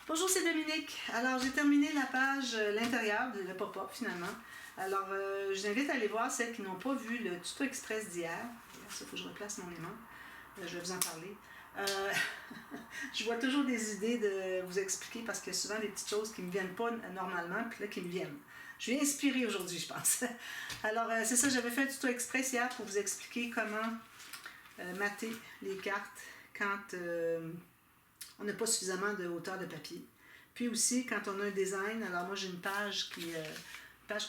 Bonjour, c'est Dominique. Alors, j'ai terminé la page, l'intérieur, le pop-up finalement. Alors, je vous invite à aller voir celles qui n'ont pas vu le tuto express d'hier. Il faut que je replace mon aimant. Je vais vous en parler. Je vois toujours des idées de vous expliquer parce qu'il y a souvent des petites choses qui ne me viennent pas normalement, puis là qui me viennent. Je vais inspirer aujourd'hui, je pense. Alors, c'est ça, j'avais fait un tuto express hier pour vous expliquer comment mater les cartes quand on n'a pas suffisamment de hauteur de papier. Puis aussi, quand on a un design, alors moi j'ai une page qui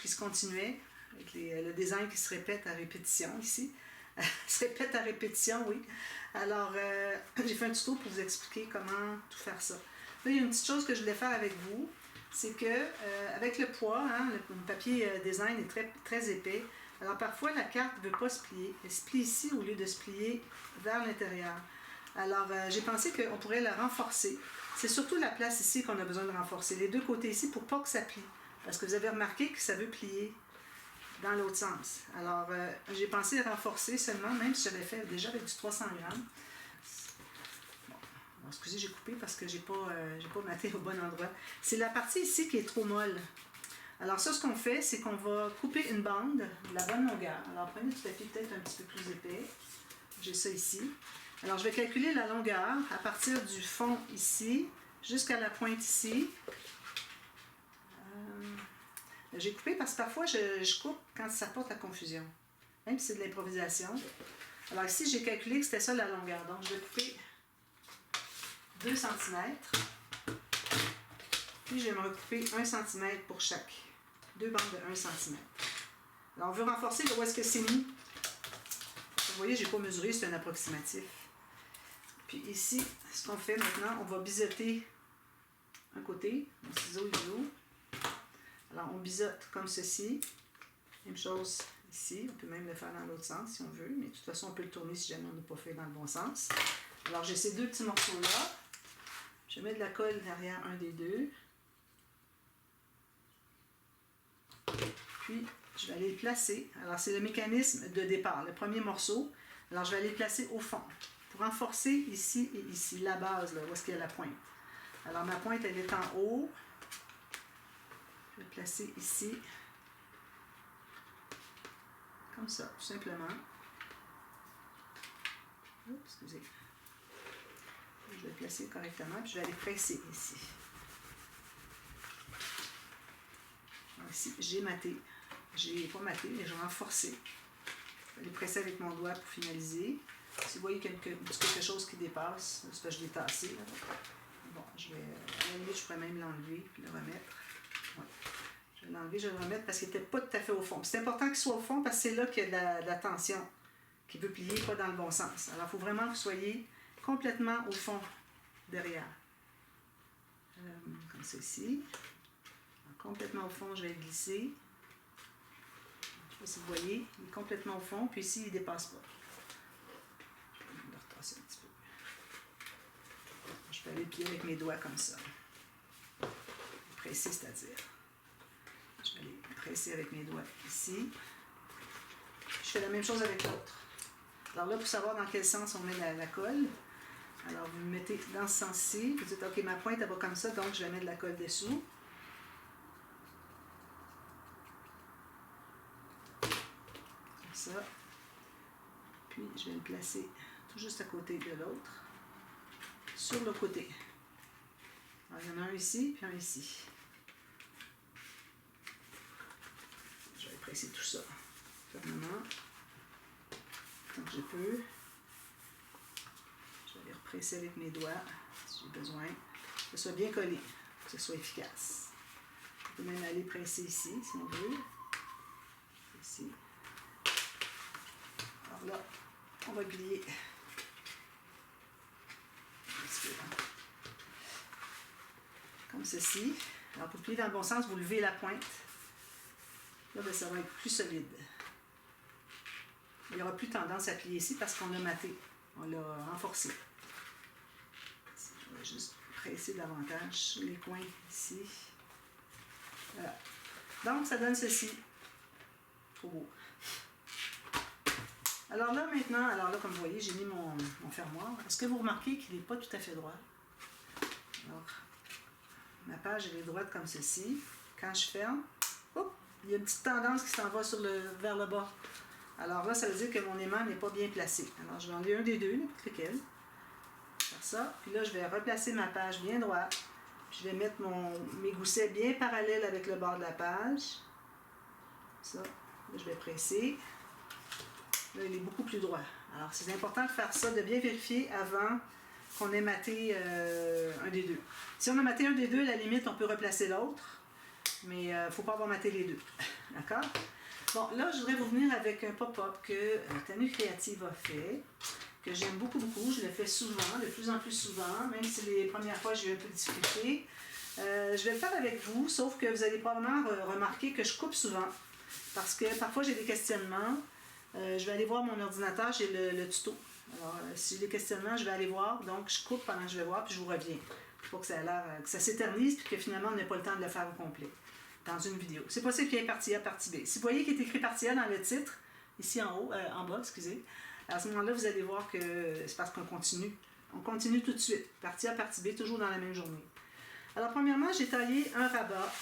se continuait, avec le design qui se répète à répétition ici. Se répète à répétition, oui. Alors, j'ai fait un tuto pour vous expliquer comment tout faire ça. Là, il y a une petite chose que je voulais faire avec vous, c'est que avec le poids, hein, le papier design est très, très épais. Alors parfois, la carte ne veut pas se plier. Elle se plie ici au lieu de se plier vers l'intérieur. Alors, j'ai pensé qu'on pourrait la renforcer. C'est surtout la place ici qu'on a besoin de renforcer. Les deux côtés ici pour pas que ça plie. Parce que vous avez remarqué que ça veut plier dans l'autre sens. Alors, j'ai pensé renforcer seulement, même si j'avais fait déjà avec du 300 grammes. Bon, alors, excusez, j'ai coupé parce que j'ai pas maté au bon endroit. C'est la partie ici qui est trop molle. Alors ça, ce qu'on fait, c'est qu'on va couper une bande de la bonne longueur. Alors, prenez du papier peut-être un petit peu plus épais. J'ai ça ici. Alors, je vais calculer la longueur à partir du fond ici jusqu'à la pointe ici. J'ai coupé parce que parfois, je coupe quand ça porte à confusion, même si c'est de l'improvisation. Alors ici, j'ai calculé que c'était ça la longueur. Donc, je vais couper 2 cm. Puis, je vais me recouper 1 cm pour chaque. 2 bandes de 1 cm. Alors, on veut renforcer où est-ce que c'est mis. Vous voyez, je n'ai pas mesuré, c'est un approximatif. Puis ici, ce qu'on fait maintenant, on va biseauter un côté, un ciseau ISO. Alors, on biseaute comme ceci. Même chose ici. On peut même le faire dans l'autre sens si on veut. Mais de toute façon, on peut le tourner si jamais on n'a pas fait dans le bon sens. Alors, j'ai ces deux petits morceaux-là. Je mets de la colle derrière un des deux. Puis, je vais aller le placer. Alors, c'est le mécanisme de départ, le premier morceau. Alors, je vais aller le placer au fond. Pour renforcer ici et ici, la base, là, où est-ce qu'il y a la pointe. Alors, ma pointe, elle est en haut. Je vais le placer ici. Comme ça, tout simplement. Oups, excusez. Je vais le placer correctement, puis je vais aller presser ici. Alors ici, j'ai maté. J'ai pas maté, mais j'ai renforcé. Je vais aller presser avec mon doigt pour finaliser. Si vous voyez quelque chose qui dépasse, c'est parce que je l'ai tassé. Là. Bon, je vais. À la limite, je pourrais même l'enlever puis le remettre. Ouais. Je vais l'enlever, je vais le remettre parce qu'il n'était pas tout à fait au fond. C'est important qu'il soit au fond parce que c'est là qu'il y a de la tension qui veut plier, pas dans le bon sens. Alors, il faut vraiment que vous soyez complètement au fond derrière. Comme ceci. Alors, complètement au fond, je vais glisser. Je ne sais pas si vous voyez, il est complètement au fond, puis ici, il ne dépasse pas. Je vais le retasser un petit peu. Je peux aller plier avec mes doigts comme ça. Presser, c'est-à-dire. Je vais aller presser avec mes doigts ici. Je fais la même chose avec l'autre. Alors là, pour savoir dans quel sens on met la colle, alors vous me mettez dans ce sens-ci. Vous dites, OK, ma pointe, elle va comme ça, donc je vais mettre de la colle dessous. Comme ça. Puis, je vais le placer tout juste à côté de l'autre. Sur le côté. Alors, il y en a un ici, puis un ici. Je vais presser tout ça fermement. Tant que je peux. Je vais aller represser avec mes doigts, si j'ai besoin. Que ce soit bien collé, que ce soit efficace. On peut même aller presser ici, si on veut. Ici. Alors là, on va plier. Un petit peu, hein. Comme ceci. Alors pour plier dans le bon sens, vous levez la pointe. Là, bien, ça va être plus solide. Il n'y aura plus tendance à plier ici parce qu'on l'a maté. On l'a renforcé. Je vais juste presser davantage sur les coins ici. Voilà. Donc, ça donne ceci. Trop beau. Alors là, maintenant, comme vous voyez, j'ai mis mon fermoir. Est-ce que vous remarquez qu'il n'est pas tout à fait droit? Alors, page elle est droite comme ceci. Quand je ferme, hop, il y a une petite tendance qui s'en va vers le bas. Alors là, ça veut dire que mon aimant n'est pas bien placé. Alors je vais enlever un des deux, n'importe lequel. Faire ça. Puis là, je vais replacer ma page bien droite. Puis je vais mettre mes goussets bien parallèles avec le bord de la page. Ça. Là, je vais presser. Là, il est beaucoup plus droit. Alors, c'est important de faire ça, de bien vérifier avant qu'on ait maté un des deux. Si on a maté un des deux, à la limite, on peut replacer l'autre. Mais il ne faut pas avoir maté les deux. D'accord? Bon, là, je voudrais vous venir avec un pop-up que Tenue Créative a fait, que j'aime beaucoup, beaucoup. Je le fais souvent, de plus en plus souvent, même si les premières fois, j'ai eu un peu de difficulté. Je vais le faire avec vous, sauf que vous allez probablement remarquer que je coupe souvent. Parce que parfois, j'ai des questionnements. Je vais aller voir mon ordinateur, j'ai le tuto. Alors, si j'ai des questionnements, je vais aller voir. Donc, je coupe pendant que je vais voir, puis je vous reviens. Pour que ça a l'air, que ça s'éternise, puis que finalement, on n'ait pas le temps de le faire au complet dans une vidéo. C'est possible qu'il y ait partie A, partie B. Si vous voyez qu'il est écrit partie A dans le titre, ici en haut, en bas, excusez, à ce moment-là, vous allez voir que c'est parce qu'on continue. On continue tout de suite. Partie A, partie B, toujours dans la même journée. Alors, premièrement, j'ai taillé un rabat.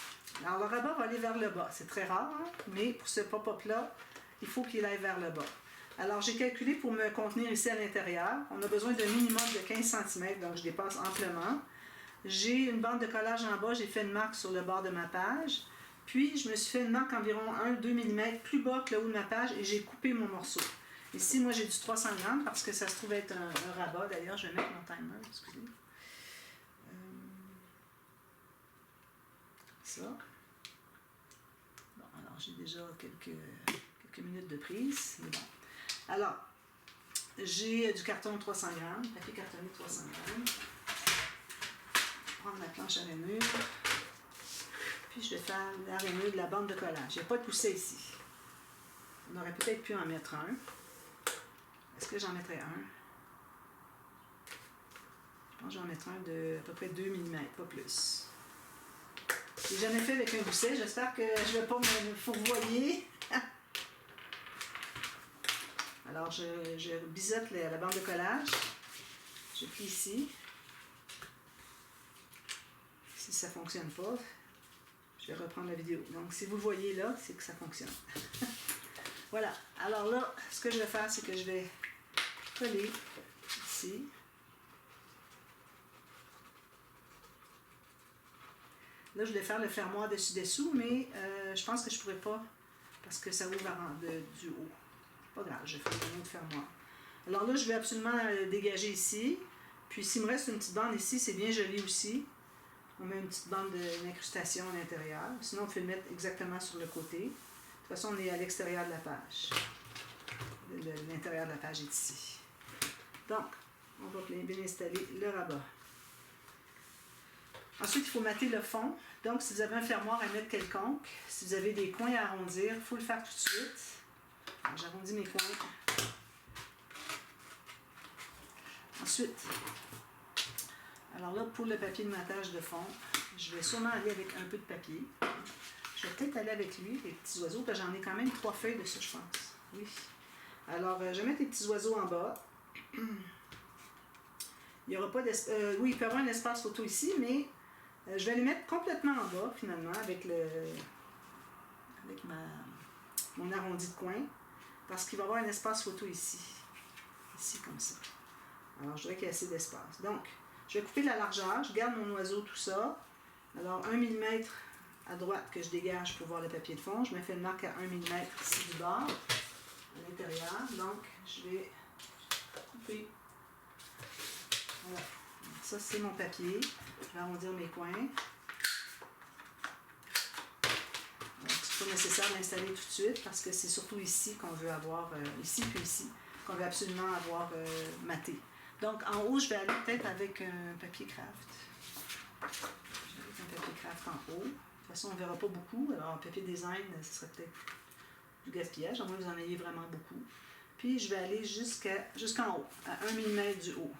Alors, le rabat va aller vers le bas. C'est très rare, hein? Mais pour ce pop-up-là, il faut qu'il aille vers le bas. Alors, j'ai calculé pour me contenir ici à l'intérieur. On a besoin d'un minimum de 15 cm, donc je dépasse amplement. J'ai une bande de collage en bas, j'ai fait une marque sur le bord de ma page. Puis, je me suis fait une marque environ 1-2 mm plus bas que le haut de ma page et j'ai coupé mon morceau. Ici, moi, j'ai du 300 g parce que ça se trouve être un rabat. D'ailleurs, je vais mettre mon timer, excusez. Ça. Bon, alors, j'ai déjà quelques minutes de prise. Mais bon. Alors, j'ai du carton 300 g, papier cartonné 300 g. Je vais prendre ma planche à rainure. Puis je vais faire la rainure de la bande de collage. Il n'y a pas de gousset ici. On aurait peut-être pu en mettre un. Est-ce que j'en mettrais un? Je pense que j'en mettrai un de à peu près 2 mm, pas plus. J'ai jamais fait avec un gousset. J'espère que je ne vais pas me fourvoyer. Alors, je biseaute la bande de collage. Je plie ici. Si ça ne fonctionne pas, je vais reprendre la vidéo. Donc, si vous le voyez là, c'est que ça fonctionne. Voilà. Alors là, ce que je vais faire, c'est que je vais coller ici. Là, je vais faire le fermoir dessus-dessous, mais je pense que je ne pourrais pas parce que ça ouvre du haut. Pas grave, je vais faire un autre fermoir. Alors là, je vais absolument dégager ici. Puis, s'il me reste une petite bande ici, c'est bien joli aussi. On met une petite bande d'incrustation à l'intérieur. Sinon, on peut le mettre exactement sur le côté. De toute façon, on est à l'extérieur de la page. L'intérieur de la page est ici. Donc, on va bien installer le rabat. Ensuite, il faut mater le fond. Donc, si vous avez un fermoir à mettre quelconque, si vous avez des coins à arrondir, il faut le faire tout de suite. J'arrondis mes coins. Ensuite, alors là, pour le papier de matage de fond, je vais sûrement aller avec un peu de papier. Je vais peut-être aller avec lui, les petits oiseaux, parce que j'en ai quand même 3 feuilles de ça, je pense. Oui. Alors, je vais mettre les petits oiseaux en bas. Il n'y aura pas d'espace. Oui, il peut y avoir un espace photo ici, mais je vais les mettre complètement en bas, finalement, avec mon arrondi de coin, parce qu'il va y avoir un espace photo ici. Ici, comme ça. Alors, je voudrais qu'il y ait assez d'espace. Donc, je vais couper la largeur, je garde mon oiseau, tout ça. Alors, 1 mm à droite que je dégage pour voir le papier de fond. Je me fais une marque à 1 mm ici du bord, à l'intérieur. Donc, je vais couper. Voilà. Ça, c'est mon papier. Je vais arrondir mes coins. C'est pas nécessaire de l'installer tout de suite parce que c'est surtout ici qu'on veut avoir, ici puis ici, qu'on veut absolument avoir maté. Donc, en haut, je vais aller peut-être avec un papier craft. Je vais avec un papier craft en haut. De toute façon, on ne verra pas beaucoup. Alors, un papier design, ce serait peut-être du gaspillage, à moins que vous en ayez vraiment beaucoup. Puis, je vais aller jusqu'en haut, à 1 mm du haut.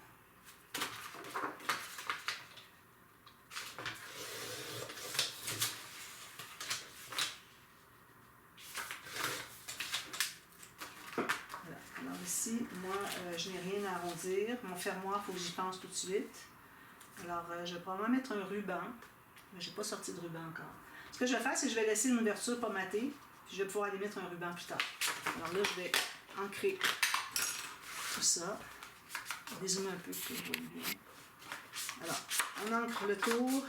Voilà. Alors ici, moi, je n'ai rien à arrondir. Mon fermoir, il faut que j'y pense tout de suite. Alors, je vais probablement mettre un ruban. Mais je n'ai pas sorti de ruban encore. Ce que je vais faire, c'est que je vais laisser une ouverture pas matée, puis je vais pouvoir aller mettre un ruban plus tard. Alors là, je vais ancrer tout ça. Dézoomer un peu pour que je vois bien. Alors, on ancre le tour,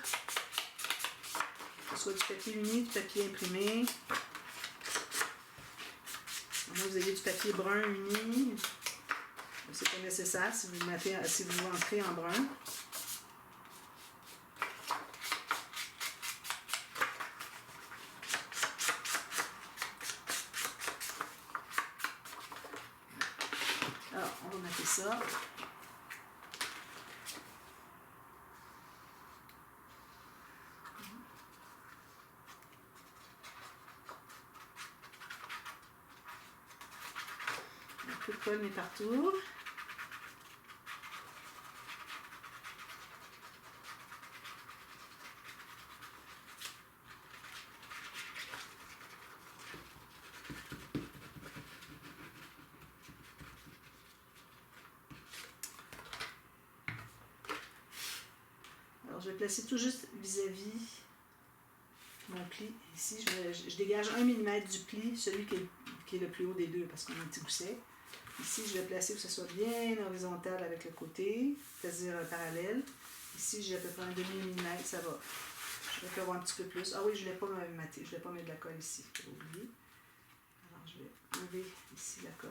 que ce soit du papier uni, du papier imprimé. Là, vous avez du papier brun uni. C'est pas nécessaire si vous ancrez en brun. Alors, on va mettre ça. Un peu de colle, mais partout. Alors, je vais placer tout juste vis-à-vis mon pli. Ici, je dégage 1 mm du pli, celui qui est le plus haut des deux, parce qu'on a un petit gousset. Ici, je vais placer pour que ce soit bien horizontal avec le côté, c'est-à-dire parallèle. Ici, j'ai à peu près un demi-millimètre, ça va. Je vais avoir un petit peu plus. Ah oui, je ne l'ai pas maté, je ne vais pas mettre de la colle ici, je vais oublier. Alors, je vais enlever ici la colle.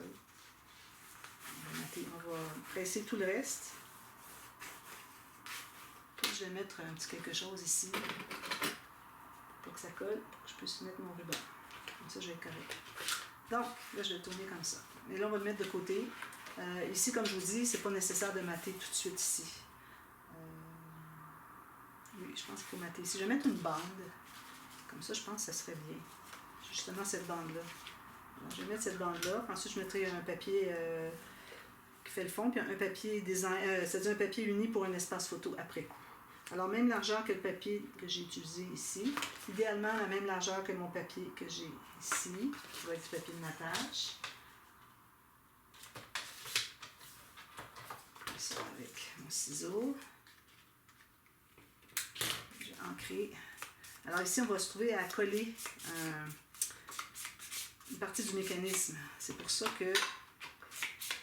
On va presser tout le reste. Je vais mettre un petit quelque chose ici pour que ça colle, pour que je puisse mettre mon ruban. Comme ça, je vais être correct. Donc, là, je vais tourner comme ça. Et là, on va le mettre de côté. Ici, comme je vous dis, c'est pas nécessaire de mater tout de suite ici. Oui, je pense qu'il faut mater ici. Je vais mettre une bande. Comme ça, je pense que ça serait bien. Justement, cette bande-là. Je vais mettre cette bande-là. Ensuite, je mettrai un papier qui fait le fond, puis un papier design, c'est-à-dire un papier uni pour un espace photo après coup. Alors, même largeur que le papier que j'ai utilisé ici. Idéalement, la même largeur que mon papier que j'ai ici, qui va être du papier de matage. Ça avec mon ciseau. Je vais ancrer. Alors ici, on va se trouver à coller une partie du mécanisme. C'est pour ça qu'il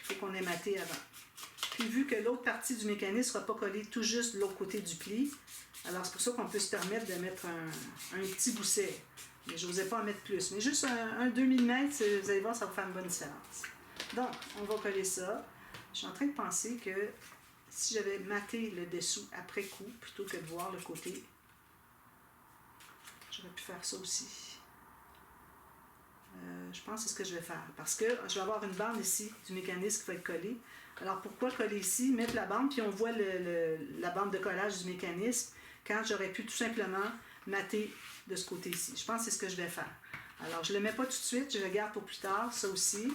faut qu'on ait maté avant. Puis vu que l'autre partie du mécanisme ne sera pas collée tout juste de l'autre côté du pli, alors c'est pour ça qu'on peut se permettre de mettre un petit gousset. Mais je n'osais pas en mettre plus. Mais juste un 2 mm, vous allez voir, ça va faire une bonne différence. Donc, on va coller ça. Je suis en train de penser que si j'avais maté le dessous après coup, plutôt que de voir le côté, j'aurais pu faire ça aussi. Je pense que c'est ce que je vais faire. Parce que je vais avoir une bande ici du mécanisme qui va être collée. Alors pourquoi coller ici, mettre la bande, puis on voit la bande de collage du mécanisme, quand j'aurais pu tout simplement mater de ce côté-ci. Je pense que c'est ce que je vais faire. Alors je ne le mets pas tout de suite, je le garde pour plus tard, ça aussi.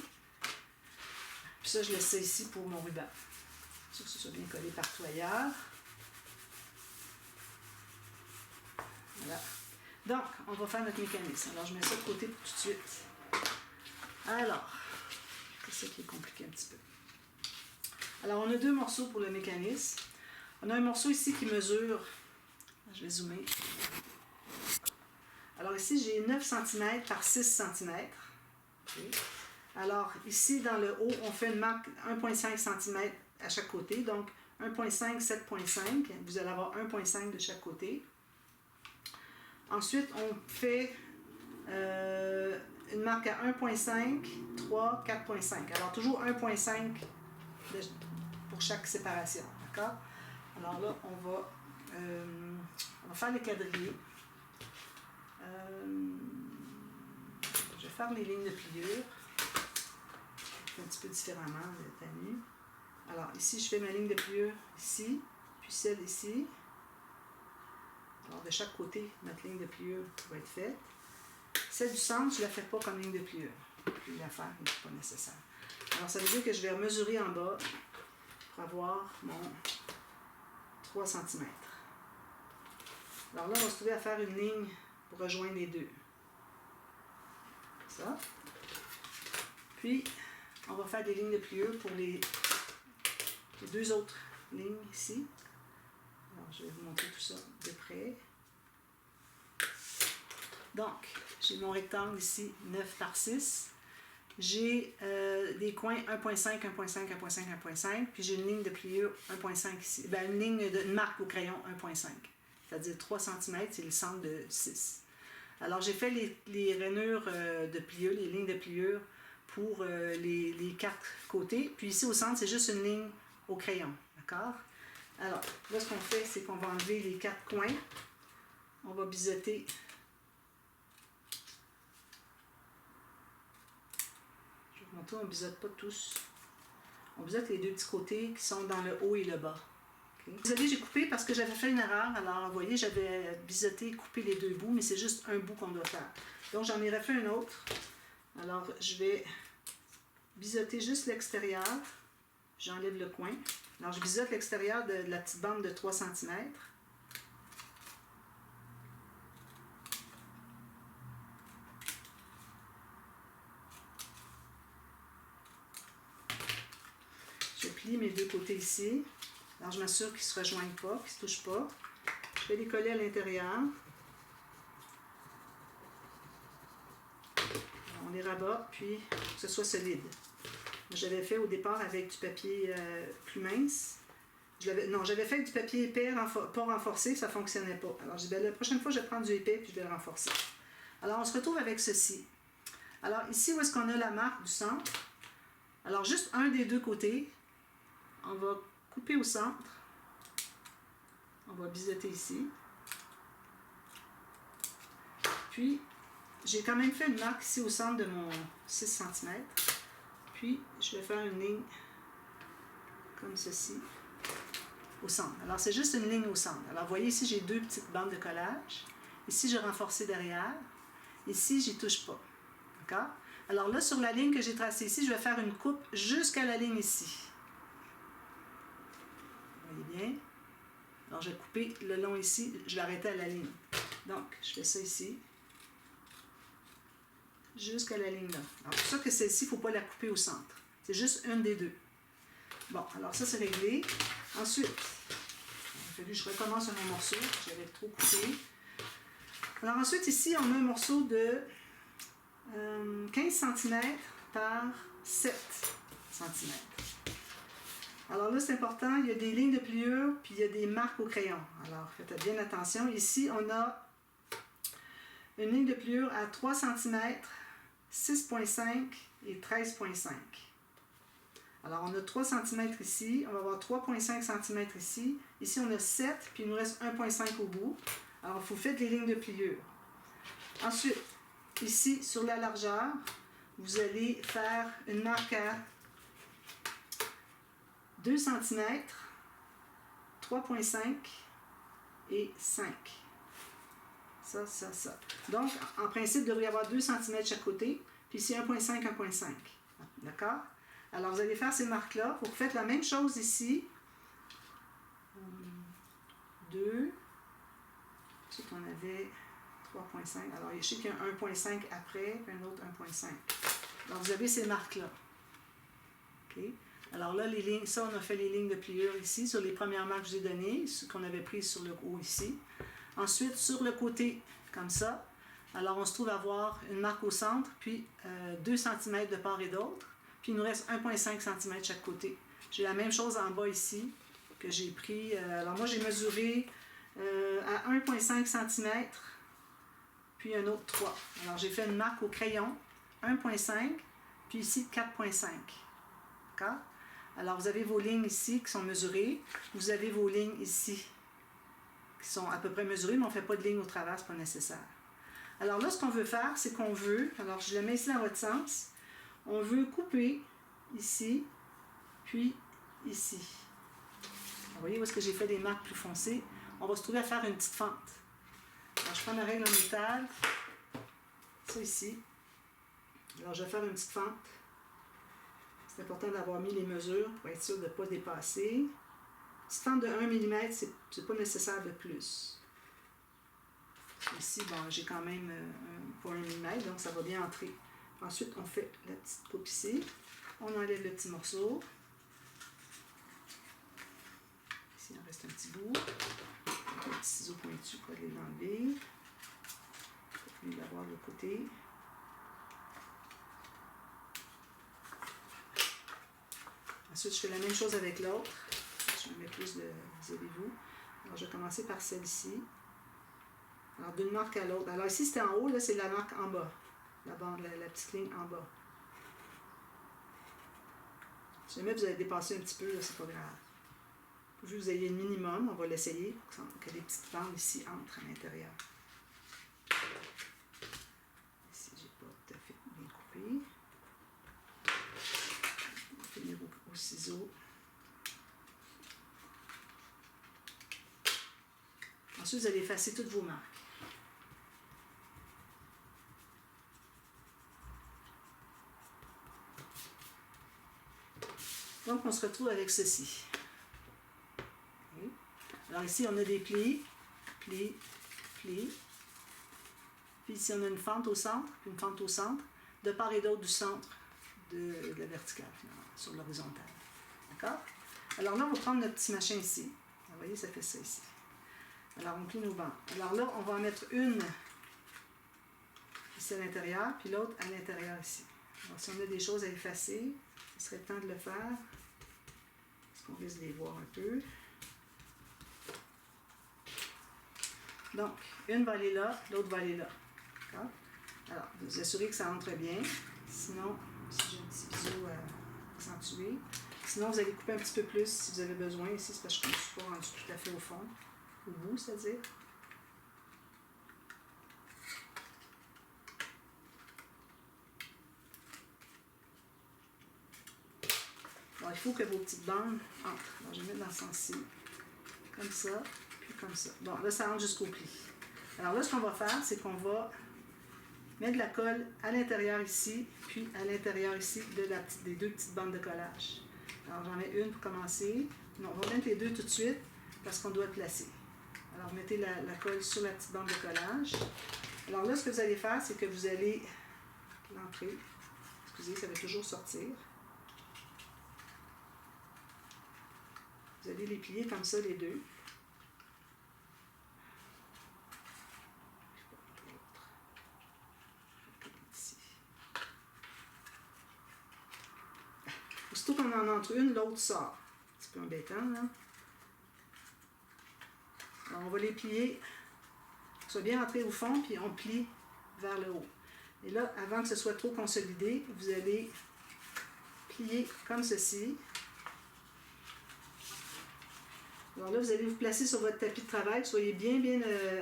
Puis ça, je laisse ça ici pour mon ruban. Ça, que ce soit bien collé partout ailleurs. Voilà. Donc, on va faire notre mécanisme. Alors, je mets ça de côté pour tout de suite. Alors, c'est ça qui est compliqué un petit peu. Alors, on a deux morceaux pour le mécanisme. On a un morceau ici qui mesure, je vais zoomer. Alors ici, j'ai 9 cm par 6 cm. Okay. Alors ici, dans le haut, on fait une marque 1,5 cm à chaque côté. Donc 1,5, 7,5. Vous allez avoir 1,5 de chaque côté. Ensuite, on fait une marque à 1,5, 3, 4,5. Alors toujours 1,5 pour chaque séparation. D'accord? Alors là, on va faire les quadrillés. Je vais faire les lignes de pliure. Un petit peu différemment de tenue. Alors ici, je fais ma ligne de pliure ici, puis celle ici. Alors de chaque côté, notre ligne de pliure va être faite. Celle du centre, je ne la fais pas comme ligne de pliure. Je vais la faire, mais ce n'est pas nécessaire. Alors ça veut dire que je vais mesurer en bas pour avoir mon 3 cm. Alors là, on va se trouver à faire une ligne pour rejoindre les deux. Ça. Puis, on va faire des lignes de pliure pour les deux autres lignes ici. Alors, je vais vous montrer tout ça de près. Donc, j'ai mon rectangle ici, 9 par 6. J'ai des coins 1.5, 1.5, 1.5, 1.5, puis j'ai une ligne de pliure 1.5 ici. Ben, une marque au crayon 1.5, c'est-à-dire 3 cm, c'est le centre de 6. Alors, j'ai fait les rainures de pliure, les lignes de pliure pour les 4 côtés. Puis ici, au centre, c'est juste une ligne au crayon, d'accord? Alors, là, ce qu'on fait, c'est qu'on va enlever les 4 coins. On va biseauter. Je vais vous montrer, on ne biseaute pas tous. On biseaute les 2 petits côtés qui sont dans le haut et le bas. Okay. Désolée, j'ai coupé parce que j'avais fait une erreur. Alors, vous voyez, j'avais biseauté et coupé les 2 bouts, mais c'est juste un bout qu'on doit faire. Donc, j'en ai refait un autre. Alors, je vais biseauter juste l'extérieur. J'enlève le coin. Alors, je biseaute l'extérieur de la petite bande de 3 cm. Je plie mes 2 côtés ici. Alors, je m'assure qu'ils ne se rejoignent pas, qu'ils ne se touchent pas. Je vais les coller à l'intérieur. On les rabat, puis que ce soit solide. J'avais fait au départ avec du papier plus mince. J'avais fait du papier épais, pas renforcé, ça ne fonctionnait pas. Alors, je dis, ben, la prochaine fois, je vais prendre du épais, puis je vais le renforcer. Alors, on se retrouve avec ceci. Alors, ici, où est-ce qu'on a la marque du centre? Alors, juste un des 2 côtés. On va couper au centre. On va biseauter ici. Puis, j'ai quand même fait une marque ici au centre de mon 6 cm. Puis, je vais faire une ligne comme ceci au centre. Alors, c'est juste une ligne au centre. Alors, vous voyez ici, j'ai 2 petites bandes de collage. Ici, j'ai renforcé derrière. Ici, j'y touche pas. D'accord? Alors là, sur la ligne que j'ai tracée ici, je vais faire une coupe jusqu'à la ligne ici. Vous voyez bien? Alors, je vais couper le long ici. Je vais arrêter à la ligne. Donc, je fais ça ici. Jusqu'à la ligne là. Alors, c'est pour ça que celle-ci, il ne faut pas la couper au centre. C'est juste une des 2. Bon, alors ça, c'est réglé. Ensuite, il a fallu que je recommence un autre morceau. J'avais trop coupé. Alors ensuite, ici, on a un morceau de 15 cm par 7 cm. Alors là, c'est important, il y a des lignes de pliure, puis il y a des marques au crayon. Alors, faites bien attention. Ici, on a une ligne de pliure à 3 cm, 6,5 et 13,5. Alors, on a 3 cm ici, on va avoir 3,5 cm ici. Ici, on a 7, puis il nous reste 1,5 au bout. Alors, vous faites les lignes de pliure. Ensuite, ici, sur la largeur, vous allez faire une marque à 2 cm, 3,5 et 5. Ça, ça, ça. Donc, en principe, il devrait y avoir 2 cm de chaque côté, puis ici 1,5, 1,5. D'accord? Alors, vous allez faire ces marques-là. Vous faites la même chose ici. 2. Ensuite, on avait 3,5. Alors, je sais qu'il y a un 1,5 après, puis un autre 1,5. Alors, vous avez ces marques-là. OK? Alors là, les lignes, ça, on a fait les lignes de pliure ici, sur les premières marques que j'ai données, ce qu'on avait prises sur le haut ici. Ensuite, sur le côté, comme ça, alors on se trouve à avoir une marque au centre, puis 2 cm de part et d'autre, puis il nous reste 1,5 cm de chaque côté. J'ai la même chose en bas ici, que j'ai pris, alors moi j'ai mesuré à 1,5 cm, puis un autre 3. Alors j'ai fait une marque au crayon, 1,5, puis ici 4,5. D'accord? Alors, vous avez vos lignes ici qui sont mesurées. Vous avez vos lignes ici qui sont à peu près mesurées, mais on ne fait pas de ligne au travers, ce n'est pas nécessaire. Alors là, ce qu'on veut faire, c'est qu'on veut, alors je le mets ici dans votre sens, on veut couper ici, puis ici. Vous voyez où est-ce que j'ai fait des marques plus foncées? On va se trouver à faire une petite fente. Alors, je prends ma règle en métal, ça ici. Alors, je vais faire une petite fente. C'est important d'avoir mis les mesures pour être sûr de ne pas dépasser. Une petite fente de 1 mm, c'est pas nécessaire de plus. Ici, bon, j'ai quand même pas 1 mm, donc ça va bien entrer. Ensuite, on fait la petite coupe ici. On enlève le petit morceau. Ici, il en reste un petit bout. Un petit ciseau pointu pour aller l'enlever. puis l'avoir de côté. Ensuite, je fais la même chose avec l'autre. Je mets plus de avez-vous. Alors, je vais commencer par celle-ci. Alors, d'une marque à l'autre. Alors, ici, c'était en haut, là, c'est la marque en bas. La petite ligne en bas. Si jamais vous avez dépassé un petit peu, là, c'est pas grave. Vu que vous ayez le minimum, on va l'essayer pour que les petites bandes ici entrent à l'intérieur. Ici, j'ai pas tout à fait bien coupé. On va finir au ciseau. Ensuite, vous allez effacer toutes vos marques. Donc, on se retrouve avec ceci. Okay. Alors ici, on a des plis, plis, plis. Puis ici, on a une fente au centre, puis une fente au centre, de part et d'autre du centre de la verticale, finalement, sur l'horizontale. D'accord? Alors là, on va prendre notre petit machin ici. Vous voyez, ça fait ça ici. Alors, on plie nos bandes. Alors là, on va en mettre une ici à l'intérieur, puis l'autre à l'intérieur ici. Alors, si on a des choses à effacer, ce serait le temps de le faire. Parce qu'on risque de les voir un peu. Donc, une va aller là, l'autre va aller là. D'accord? Alors, vous assurez que ça entre bien. Sinon, si j'ai un petit biseau accentué. Sinon, vous allez couper un petit peu plus si vous avez besoin. Ici, c'est parce que je ne suis pas rendu tout à fait au fond. Au bout, c'est-à-dire. Alors, il faut que vos petites bandes entrent. Alors, je vais mettre dans ce sens-ci. Comme ça, puis comme ça. Bon, là, ça rentre jusqu'au pli. Alors là, ce qu'on va faire, c'est qu'on va mettre de la colle à l'intérieur ici, puis à l'intérieur ici des deux petites bandes de collage. Alors, j'en mets une pour commencer. Non, on va mettre les deux tout de suite parce qu'on doit placer. Alors, mettez la colle sur la petite bande de collage. Alors là, ce que vous allez faire, c'est que vous allez l'entrer. Excusez, ça va toujours sortir. Vous allez les plier comme ça, les deux. Aussitôt qu'on en entre une, l'autre sort. C'est un peu embêtant, là. Alors, on va les plier, soit bien rentré au fond, puis on plie vers le haut. Et là, avant que ce soit trop consolidé, vous allez plier comme ceci. Alors là, vous allez vous placer sur votre tapis de travail, soyez bien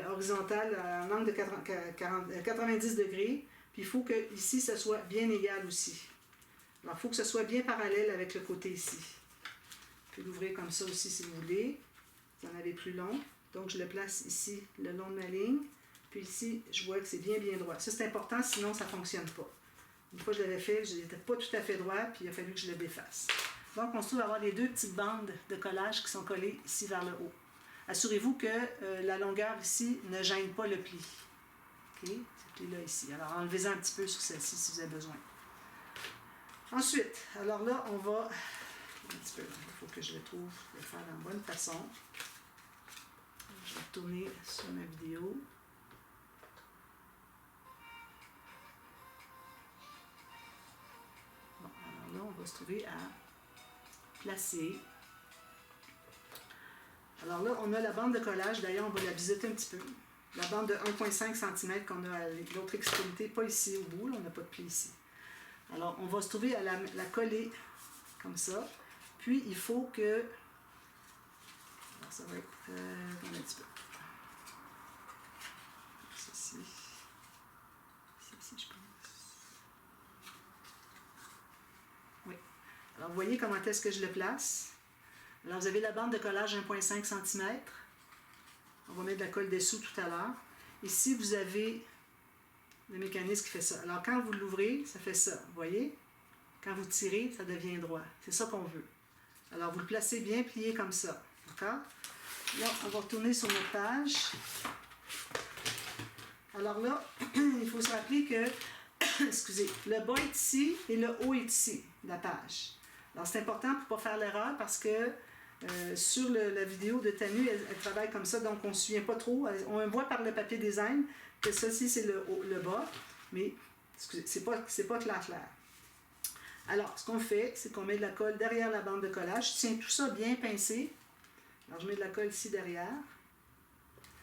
horizontal, en angle de 90 degrés. Puis il faut que ici, ça soit bien égal aussi. Alors, il faut que ce soit bien parallèle avec le côté ici. Vous pouvez l'ouvrir comme ça aussi si vous voulez. Vous en avez plus long. Donc, je le place ici, le long de ma ligne. Puis ici, je vois que c'est bien droit. Ça, c'est important, sinon ça ne fonctionne pas. Une fois que je l'avais fait, je n'étais pas tout à fait droit, puis il a fallu que je le défasse. Donc, on se trouve à avoir les deux petites bandes de collage qui sont collées ici vers le haut. Assurez-vous que la longueur ici ne gêne pas le pli. OK? Ce pli-là ici. Alors, enlevez-en un petit peu sur celle-ci si vous avez besoin. Ensuite, alors là, on va... Un petit peu, il faut que je le trouve, le faire de la bonne façon. Je vais retourner sur ma vidéo. Bon, alors là, on va se trouver à placer. Alors là, on a la bande de collage. D'ailleurs, on va la biseauter un petit peu. La bande de 1,5 cm qu'on a à l'autre extrémité, pas ici au bout, là, on n'a pas de pli ici. Alors, on va se trouver à la coller comme ça. Puis, il faut que... Alors, ça va être... un petit peu. Ceci. Ici, je pense. Oui. Alors, vous voyez comment est-ce que je le place. Alors, vous avez la bande de collage 1,5 cm. On va mettre de la colle dessous tout à l'heure. Ici, vous avez le mécanisme qui fait ça. Alors, quand vous l'ouvrez, ça fait ça. Vous voyez? Quand vous tirez, ça devient droit. C'est ça qu'on veut. Alors, vous le placez bien plié comme ça. D'accord? Là, on va retourner sur notre page. Alors là, il faut se rappeler que, excusez, le bas est ici et le haut est ici, de la page. Alors, c'est important pour ne pas faire l'erreur parce que sur la vidéo de Tanu, elle travaille comme ça, donc on ne se souvient pas trop. On voit par le papier design que ça, c'est le bas, mais c'est pas clair. Alors, ce qu'on fait, c'est qu'on met de la colle derrière la bande de collage. Je tiens tout ça bien pincé. Alors, je mets de la colle ici derrière.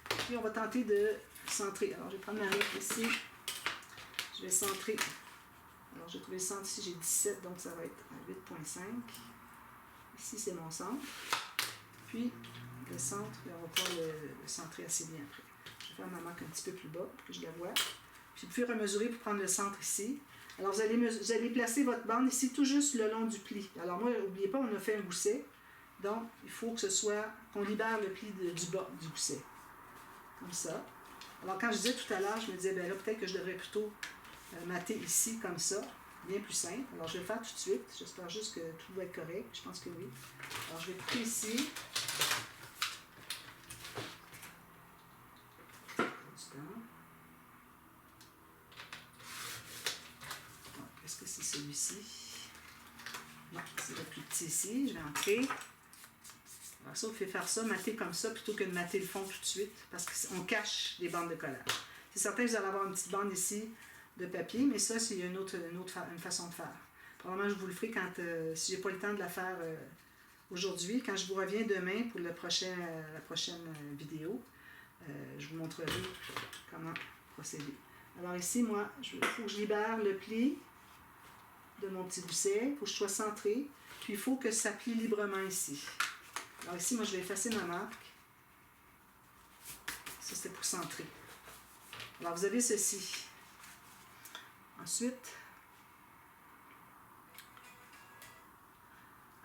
Puis, on va tenter de centrer. Alors, je vais prendre ma règle ici. Je vais centrer. Alors, j'ai trouvé le centre ici, j'ai 17, donc ça va être 8,5. Ici, c'est mon centre. Puis, le centre, on va pouvoir le centrer assez bien après. Je vais faire ma marque un petit peu plus bas pour que je la voie. Puis, vous pouvez remesurer pour prendre le centre ici. Alors, vous allez placer votre bande ici tout juste le long du pli. Alors, moi, n'oubliez pas, on a fait un gousset. Donc, il faut que ce soit, qu'on libère le pli du bas du gousset. Comme ça. Alors, quand je disais tout à l'heure, je me disais, ben là, peut-être que je devrais plutôt mater ici, comme ça. Bien plus simple. Alors, je vais le faire tout de suite. J'espère juste que tout va être correct. Je pense que oui. Alors, je vais couper ici. Est-ce que c'est celui-ci? Non, c'est le plus petit ici. Je vais entrer. Alors ça, vous pouvez faire ça, mater comme ça, plutôt que de mater le fond tout de suite, parce qu'on cache les bandes de collage. C'est certain que vous allez avoir une petite bande ici de papier, mais ça, c'est une façon de faire. Probablement, je vous le ferai quand, si je n'ai pas le temps de la faire aujourd'hui. Quand je vous reviens demain pour la prochaine vidéo, je vous montrerai comment procéder. Alors ici, moi, il faut que je libère le pli de mon petit gousset. Il faut que je sois centré. Puis il faut que ça plie librement ici. Alors ici, moi, je vais effacer ma marque. Ça, c'était pour centrer. Alors, vous avez ceci. Ensuite,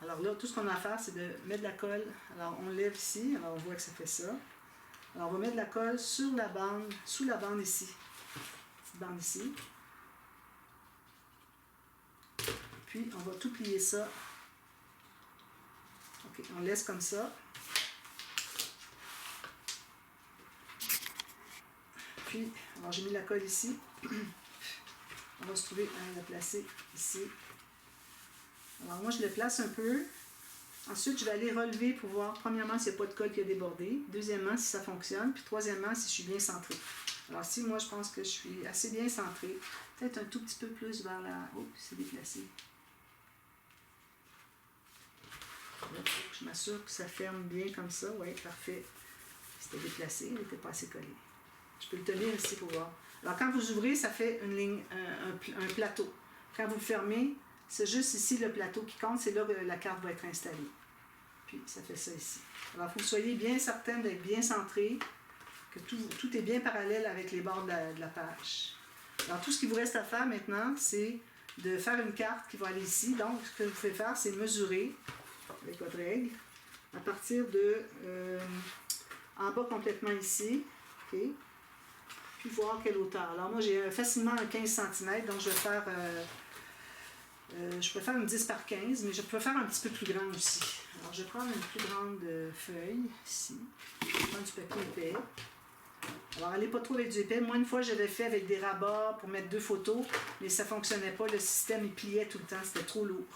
alors là, tout ce qu'on a à faire, c'est de mettre de la colle. Alors, on lève ici. Alors, on voit que ça fait ça. Alors, on va mettre de la colle sur la bande, sous la bande ici. Petite bande ici. Puis, on va tout plier ça. OK, on laisse comme ça. Puis, alors j'ai mis la colle ici. On va se trouver à la placer ici. Alors moi, je le place un peu. Ensuite, je vais aller relever pour voir, premièrement, s'il n'y a pas de colle qui a débordé. Deuxièmement, si ça fonctionne. Puis troisièmement, si je suis bien centrée. Alors si moi, je pense que je suis assez bien centrée. Peut-être un tout petit peu plus vers la... Oh, c'est déplacé. Là, je m'assure que ça ferme bien comme ça. Oui, parfait. C'était déplacé, il n'était pas assez collé. Je peux le tenir ici pour voir. Alors, quand vous ouvrez, ça fait une ligne, un plateau. Quand vous le fermez, c'est juste ici le plateau qui compte. C'est là que la carte va être installée. Puis, ça fait ça ici. Alors, il faut que vous soyez bien certain d'être bien centré, que tout est bien parallèle avec les bords de la page. Alors, tout ce qu'il vous reste à faire maintenant, c'est de faire une carte qui va aller ici. Donc, ce que vous pouvez faire, c'est mesurer avec votre règle à partir de en bas complètement ici. OK? Puis voir quelle hauteur. Alors moi j'ai facilement un 15 cm, donc je vais faire je peux faire une 10 par 15, mais je peux faire un petit peu plus grande aussi. Alors je vais prendre une plus grande feuille ici. Je vais prendre du papier épais. Alors allez pas trop avec du épais. Moi une fois j'avais fait avec des rabats pour mettre 2 photos, mais ça fonctionnait pas. Le système il pliait tout le temps, c'était trop lourd.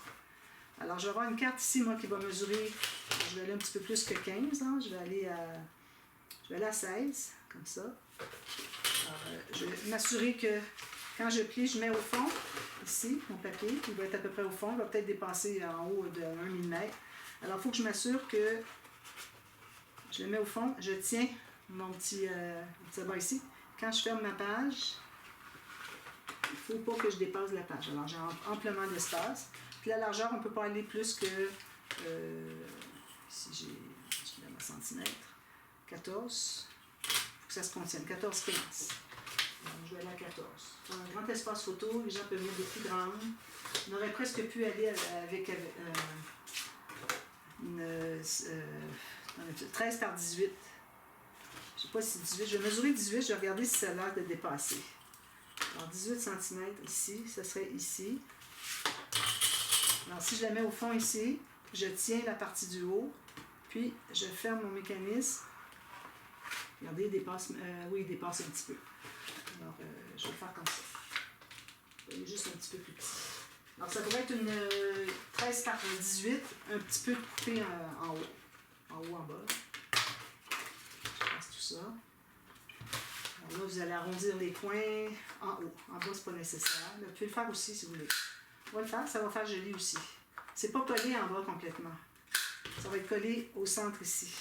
Alors je vais avoir une carte ici moi qui va mesurer, je vais aller un petit peu plus que 15, hein. Je vais aller à 16, comme ça. Alors, je vais m'assurer que quand je plie, je mets au fond, ici, mon papier, il va être à peu près au fond, il va peut-être dépasser en haut de 1 mm. Alors, il faut que je m'assure que je le mets au fond, je tiens mon petit bas ici. Quand je ferme ma page, il ne faut pas que je dépasse la page. Alors, j'ai amplement d'espace. Puis la largeur, on ne peut pas aller plus que, ici j'ai un centimètre, 14. Que ça se contienne, 14-15. Je vais aller à 14. Dans un grand espace photo, les gens peuvent mettre des plus grandes. On aurait presque pu aller avec une 13 par 18. Je ne sais pas si 18. Je vais mesurer 18, je vais regarder si ça a l'air de dépasser. Alors 18 cm ici, ça serait ici. Alors si je la mets au fond ici, je tiens la partie du haut, puis je ferme mon mécanisme. Regardez, il dépasse, oui, il dépasse un petit peu. Alors, je vais le faire comme ça. Il est juste un petit peu plus petit. Alors, ça pourrait être une 13 par 18, un petit peu coupé en haut. en haut, en bas. Je passe tout ça. Alors là, vous allez arrondir les coins en haut. En bas, c'est pas nécessaire. Mais vous pouvez le faire aussi si vous voulez. On va le faire, ça va faire joli aussi. C'est pas collé en bas complètement. Ça va être collé au centre ici.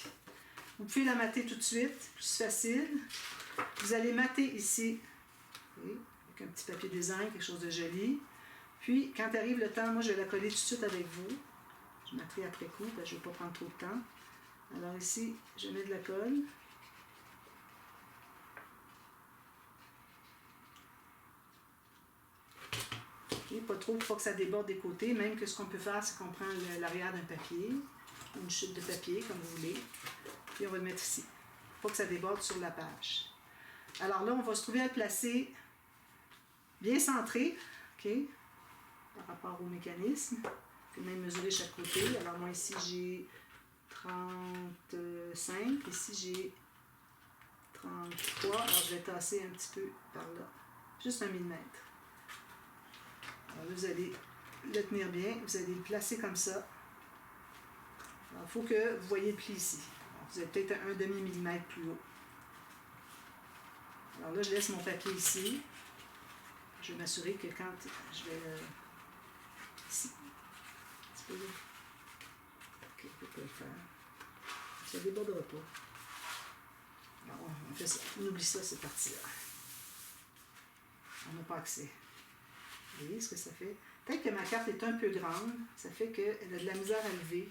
Vous pouvez la mater tout de suite, plus facile. Vous allez mater ici, oui, avec un petit papier design, quelque chose de joli. Puis, quand arrive le temps, moi je vais la coller tout de suite avec vous. Je materai après coup, parce que je ne vais pas prendre trop de temps. Alors ici, je mets de la colle. Okay, pas trop, pas que ça déborde des côtés. Même que ce qu'on peut faire, c'est qu'on prend l'arrière d'un papier, une chute de papier, comme vous voulez. Puis on va le mettre ici. Pas que ça déborde sur la page. Alors là, on va se trouver à le placer bien centré, ok, par rapport au mécanisme. Puis même mesurer chaque côté. Alors moi ici j'ai 35, ici j'ai 33. Alors je vais tasser un petit peu par là, juste 1 mm. Alors là, vous allez le tenir bien, vous allez le placer comme ça. Alors il faut que vous voyez le pli ici. Alors, vous avez peut-être un demi-millimètre plus haut. Alors là, je laisse mon papier ici. Je vais m'assurer que quand je vais... ici. Un petit peu là. Ok, on peut le faire. Ça ne débordera pas. Alors, on fait ça. On oublie ça, c'est parti là. On n'a pas accès. Vous voyez ce que ça fait? Peut-être que ma carte est un peu grande. Ça fait qu'elle a de la misère à lever.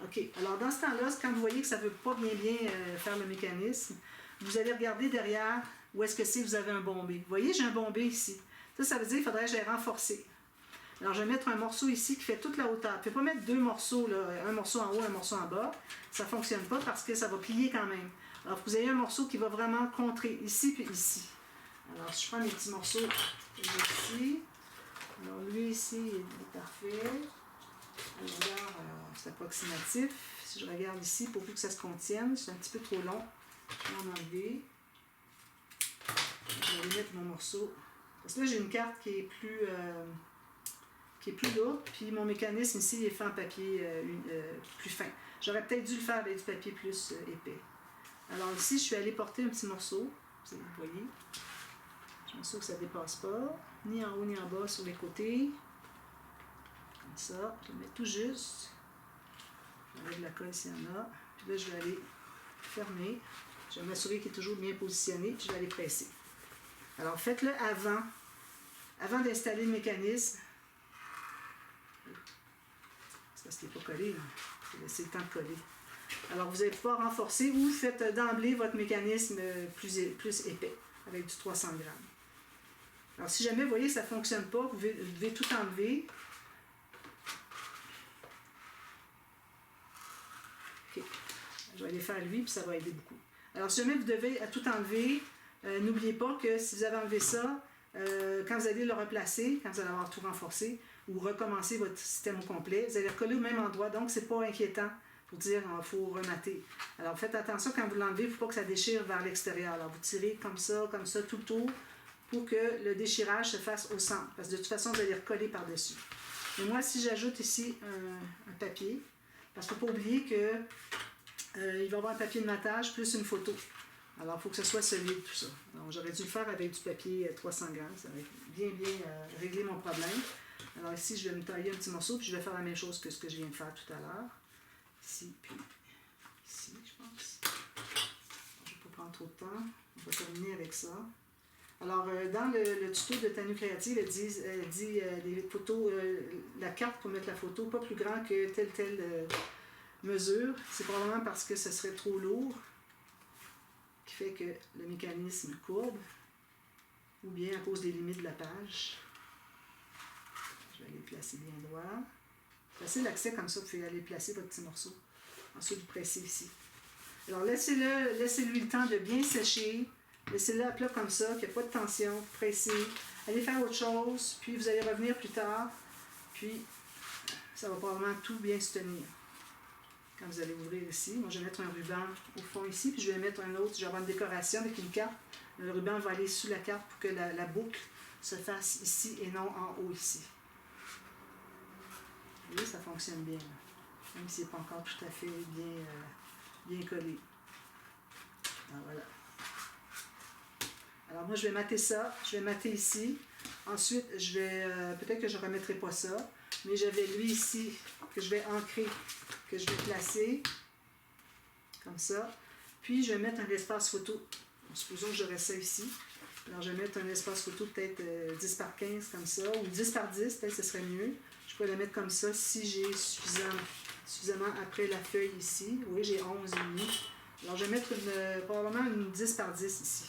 OK. Alors, dans ce temps-là, quand vous voyez que ça ne veut pas bien faire le mécanisme, vous allez regarder derrière où est-ce que c'est que vous avez un bombé. Vous voyez, j'ai un bombé ici. Ça veut dire qu'il faudrait que j'aille renforcer. Alors, je vais mettre un morceau ici qui fait toute la hauteur. Je ne peux pas mettre deux morceaux, là, un morceau en haut, un morceau en bas. Ça ne fonctionne pas parce que ça va plier quand même. Alors, vous avez un morceau qui va vraiment contrer ici puis ici. Alors, si je prends mes petits morceaux ici. Alors, lui ici, il est parfait. Alors, c'est approximatif. Si je regarde ici, pourvu que ça se contienne, c'est un petit peu trop long. Je vais en enlever. Je vais aller mettre mon morceau. Parce que là, j'ai une carte qui est plus lourde, puis mon mécanisme ici il est fait en papier plus fin. J'aurais peut-être dû le faire avec du papier plus épais. Alors ici, je suis allée porter un petit morceau. Vous voyez. Je m'assure que ça ne dépasse pas, ni en haut ni en bas sur les côtés. Comme ça, je vais mettre tout juste. Avec de la colle s'il y en a. Puis là, je vais aller fermer. Je vais m'assurer qu'il est toujours bien positionné, puis je vais aller presser. Alors, faites-le avant d'installer le mécanisme. C'est parce qu'il n'est pas collé, là. Je vais laisser le temps de coller. Alors, vous allez pouvoir renforcer ou faites d'emblée votre mécanisme plus épais, avec du 300 grammes. Alors, si jamais vous voyez que ça ne fonctionne pas, vous devez tout enlever. OK. Je vais aller faire lui, puis ça va aider beaucoup. Alors, si jamais vous devez tout enlever, n'oubliez pas que si vous avez enlevé ça, quand vous allez le replacer, quand vous allez avoir tout renforcé, ou recommencer votre système au complet, vous allez recoller au même endroit, donc c'est pas inquiétant pour dire qu'il faut remater. Alors, faites attention quand vous l'enlevez, il ne faut pas que ça déchire vers l'extérieur. Alors, vous tirez comme ça, tout le tour, pour que le déchirage se fasse au centre. Parce que de toute façon, vous allez recoller par-dessus. Et moi, si j'ajoute ici un papier, parce qu'il ne faut pas oublier que il va y avoir un papier de matage plus une photo. Alors, il faut que ce soit solide, tout ça. Donc, j'aurais dû le faire avec du papier 300 grammes. Ça va bien régler mon problème. Alors ici, je vais me tailler un petit morceau, puis je vais faire la même chose que ce que je viens de faire tout à l'heure. Ici, puis ici, je pense. Je ne vais pas prendre trop de temps. On va terminer avec ça. Alors, dans le tuto de Tanu Créative, elle dit les photos, la carte pour mettre la photo, pas plus grand que telle mesure. C'est probablement parce que ce serait trop lourd, qui fait que le mécanisme courbe, ou bien à cause des limites de la page. Je vais aller placer bien droit. Facile l'accès comme ça, vous pouvez aller placer votre petit morceau. Ensuite, vous pressez ici. Alors, laissez-lui le temps de bien sécher. Laissez-le à plat comme ça, qu'il n'y a pas de tension. Pressez. Allez faire autre chose, puis vous allez revenir plus tard. Puis, ça va probablement tout bien se tenir. Quand vous allez ouvrir ici, moi je vais mettre un ruban au fond ici, puis je vais mettre un autre, je vais avoir une décoration avec une carte. Le ruban va aller sous la carte pour que la boucle se fasse ici et non en haut ici. Vous voyez, ça fonctionne bien. Là. même s'il n'est pas encore tout à fait bien collé. Alors voilà. Alors moi je vais mater ça, je vais mater ici. Ensuite, je vais peut-être que je ne remettrai pas ça, mais j'avais lui ici que je vais ancrer, que je vais placer comme ça. Puis je vais mettre un espace photo. Supposons que j'aurais ça ici. Alors je vais mettre un espace photo peut-être 10 par 15 comme ça, ou 10 par 10, peut-être que ce serait mieux. Je pourrais le mettre comme ça si j'ai suffisamment après la feuille ici. Oui, j'ai 11,5. Alors je vais mettre probablement une 10 par 10 ici.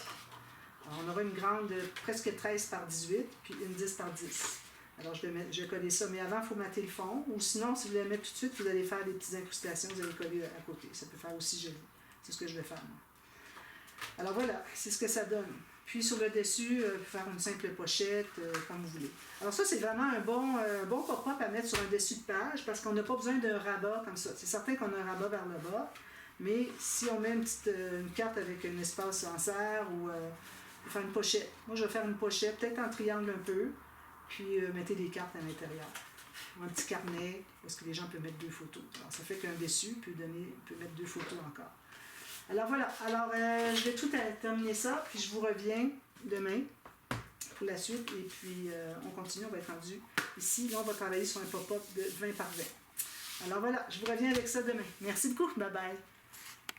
Alors, on aura une grande de presque 13 par 18, puis une 10 par 10. Alors, je vais coller ça. Mais avant, il faut mater le fond. Ou sinon, si vous voulez le mettre tout de suite, vous allez faire des petites incrustations, vous allez coller à côté. Ça peut faire aussi joli. C'est ce que je vais faire, moi. Alors voilà, c'est ce que ça donne. Puis sur le dessus, faire une simple pochette, comme vous voulez. Alors ça, c'est vraiment un bon pop-up à mettre sur un dessus de page, parce qu'on n'a pas besoin d'un rabat comme ça. C'est certain qu'on a un rabat vers le bas, mais si on met une carte avec un espace en serre ou faire une pochette. Moi, je vais faire une pochette, peut-être en triangle un peu, puis mettez des cartes à l'intérieur. Un petit carnet, parce que les gens peuvent mettre 2 photos. Alors, ça fait qu'un dessus peut mettre 2 photos encore. Alors voilà, alors je vais tout terminer ça, puis je vous reviens demain pour la suite, et puis on continue, on va être rendu ici. Là, on va travailler sur un pop-up de 20 par 20. Alors voilà, je vous reviens avec ça demain. Merci beaucoup, bye bye.